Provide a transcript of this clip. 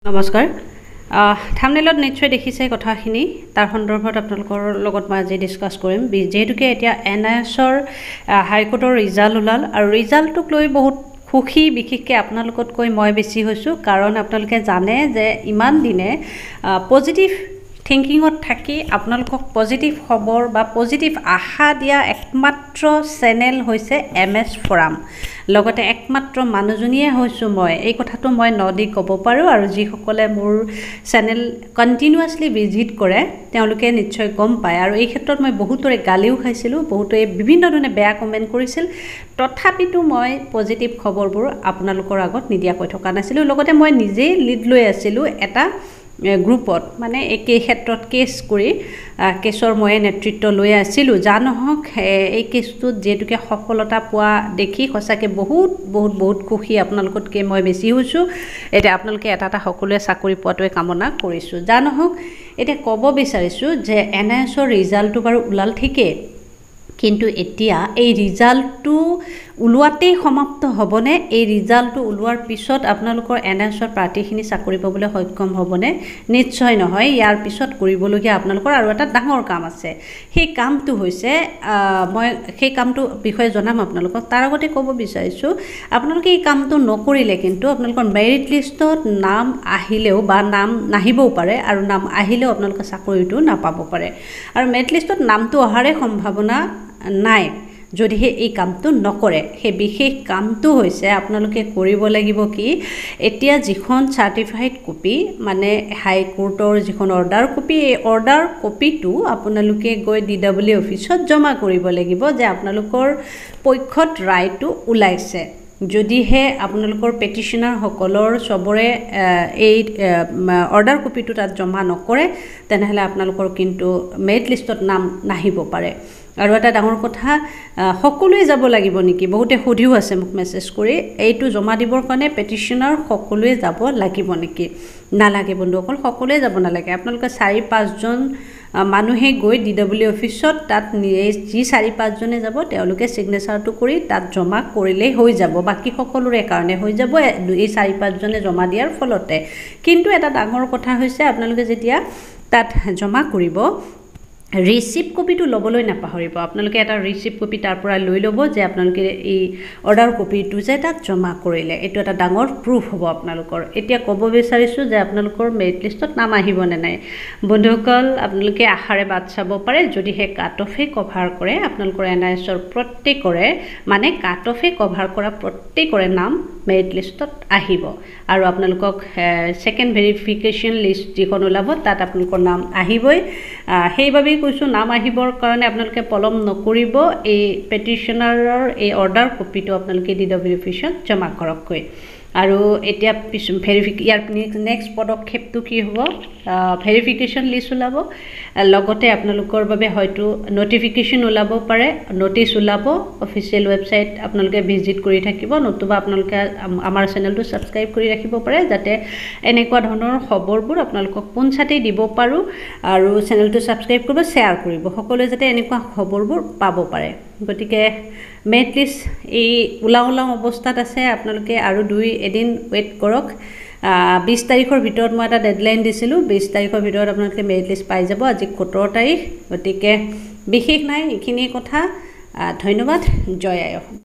নমস্কাৰ থাম্বনেইলত নিশ্চয় দেখিছে কথাখিনি তাৰ সন্দৰ্ভত আপোনালোকৰ লগত মই আজি ডিসকাস কৰিম যেহেতুকে এতিয়া এনআইএছৰ হাইকোৰ্টৰ ৰিজাল্ট ওলাল আৰু ৰিজাল্টটোক লৈ বহুত খুশি বিশেষকৈ আপোনালোকতকৈ মই বেছি হৈছোঁ কাৰণ আপোনালোকে জানে যে ইমান দিনে পজিটিভ থিংকিঙত থাকি আপোনালোকক পজিটিভ খবৰ বা পজিটিভ আশা দিয়া একমাত্ৰ চেনেল হৈছে এমএছ ফৰাম লগতে একমাত্ৰ মানুহজনীয়ে হৈছোঁ মই এই কথাটো মই নদি ক'ব পাৰোঁ আৰু যিসকলে মোৰ চেনেল কণ্টিনিউৱাছলি ভিজিট কৰে তেওঁলোকে নিশ্চয় গম পায় আৰু এই ক্ষেত্ৰত মই বহুতৰে গালিও খাইছিলোঁ বহুতে বিভিন্ন ধৰণে বেয়া কমেণ্ট কৰিছিল তথাপিতো মই পজিটিভ খবৰবোৰ আপোনালোকৰ আগত নিদিয়াকৈ থকা নাছিলোঁ লগতে মই নিজেই লিড লৈ আছিলোঁ এটা গ্ৰুপত মানে একে ক্ষেত্ৰত কেছ কৰি কেছৰ মই নেতৃত্ব লৈ আছিলোঁ যা নহওক এই কেছটোত যেহেতুকে সফলতা পোৱা দেখি সঁচাকৈ বহুত খুশি আপোনালোকতকৈ মই বেছি হৈছোঁ এতিয়া আপোনালোকে এটা সকলোৱে চাকৰি পোৱাটোৱে কামনা কৰিছোঁ যা নহওক এতিয়া ক'ব বিচাৰিছোঁ যে এনআইএছৰ ৰিজাল্টটো বাৰু ওলাল ঠিকেই কিন্তু এতিয়া এই ৰিজাল্টটো ওলোৱাতেই সমাপ্ত হ'বনে এই ৰিজাল্টটো ওলোৱাৰ পিছত আপোনালোকৰ এনআইএছৰ প্ৰাৰ্থীখিনি চাকৰি পাবলৈ সক্ষম হ'বনে নিশ্চয় নহয় ইয়াৰ পিছত কৰিবলগীয়া আপোনালোকৰ আৰু এটা ডাঙৰ কাম আছে সেই কামটো হৈছে মই সেই কামটো বিষয়ে জনাম আপোনালোকক তাৰ আগতে ক'ব বিচাৰিছোঁ আপোনালোকে এই কামটো নকৰিলে কিন্তু আপোনালোকৰ মেৰিট লিষ্টত নাম আহিলেও বা নাম নাহিবও পাৰে আৰু নাম আহিলেও আপোনালোকে চাকৰিটো নাপাব পাৰে আৰু মেৰিট লিষ্টত নামটো অহাৰে সম্ভাৱনা নাই যদিহে এই কামটো নকৰে সেই বিশেষ কামটো হৈছে আপোনালোকে কৰিব লাগিব কি এতিয়া যিখন চাৰ্টিফাইড কপি মানে হাইকোৰ্টৰ যিখন অৰ্ডাৰ কপি এই অৰ্ডাৰ কপিটো আপোনালোকে গৈ ডিডব্লিউ অফিচত জমা কৰিব লাগিব যে আপোনালোকৰ পক্ষত ৰায়টো ওলাইছে যদিহে আপোনালোকৰ পেটিশনাৰসকলৰ সবৰে এই অৰ্ডাৰ কপিটো তাত জমা নকৰে তেনেহলে আপোনালোকৰ কিন্তু মেৰিট লিষ্টত নাম নাহিব পাৰে আৰু এটা ডাঙৰ কথা সকলোৱে যাব লাগিব নেকি বহুতে সুধিও আছে মোক মেছেজ কৰি এইটো জমা দিবৰ কাৰণে পেটিশনাৰ সকলোৱে যাব লাগিব নেকি নালাগে বন্ধুসকল সকলোৱে যাব নালাগে আপোনালোকে 4-5 জন মানুহে গৈ ডিডব্লিউ অফিচত তাত যি 4-5 জনে যাব তেওঁলোকে সিগনেচাৰটো কৰি তাত জমা কৰিলেই হৈ যাব বাকি সকলোৰে কাৰণে হৈ যাব এই 4-5 জনে জমা দিয়াৰ ফলতে কিন্তু এটা ডাঙৰ কথা হৈছে আপোনালোকে যেতিয়া তাত জমা কৰিব ৰিসিপ্ট কপিটো লবলৈ নাপাহৰিব আপোনালোকে এটা ৰিসিপ্ট কপি তাৰ পৰা লৈ ল'ব যে আপোনালোকে এই অৰ্ডাৰ কপিটো যে তাত জমা কৰিলে এটো এটা ডাঙৰ প্ৰুফ হ'ব আপোনালোকৰ এতিয়া ক'ব বিচাৰিছো যে আপোনালোকৰ মেৰিট লিষ্টত নাম আহিব নে নাই বন্ধুসকল আপোনালোকে আশাৰে বাট চাব পাৰে যদি হে কাট অফে কভাৰ কৰে আপোনালোকৰ এনআইএছৰ প্ৰত্যেকৰে মানে কাট অফে কভাৰ কৰা প্ৰত্যেকৰে নাম মেৰিট লিষ্টত আহিব আৰু আপোনালোকক সেকেন্ড ভেৰিফিকেশন লিষ্ট যিখন ওলাব তাত আপোনালোকৰ নাম আহিবই সেইভাবে কৈছো নাম আহিবৰ কাৰণে আপোনালোকে পলম নকৰিব এই পেটিশনাৰৰ এই অৰ্ডাৰ কপিটো আপোনালোকে ডিডব্লিউ অফিচত জমা কৰককৈ আৰু এতিয়া ইয়াৰ নেক্সট পদক্ষেপটো কি হ'ব ভেৰিফিকেশন লিষ্ট ওলাব লগতে আপোনালোকৰ বাবে হয়তো নটিফিকেশন ওলাব পাৰে নোটিছ ওলাব অফিচিয়েল ৱেবছাইট আপোনালোকে ভিজিট কৰি থাকিব নতুবা আপোনালোকে আমাৰ চেনেলটো সাবস্ক্ৰাইব কৰি ৰাখিব পাৰে যাতে এনেকুৱা ধৰণৰ খবৰবোৰ আপোনালোকক পোনছাতেই দিব পাৰো আৰু চেনেলটো সাবস্ক্ৰাইব কৰিব শেয়াৰ কৰিব সকলোৱে যাতে এনেকুৱা খবৰবোৰ পাব পাৰে গতিকে মেৰিট লিষ্ট এই উলাও অৱস্থাত আছে আপোনালোকে আৰু এদিন ওয়েট কৰক 20 তাৰিখৰ ভিতৰত মই এটা ডেডলাইন দিছিলো 20 তাৰিখৰ ভিতৰত আপোনালোকে মেৰিট লিষ্ট পাই যাব আজি 17 তাৰিখ গতিকে বিশেষ নাই এইখিনি কথা ধন্যবাদ জয় আই অসম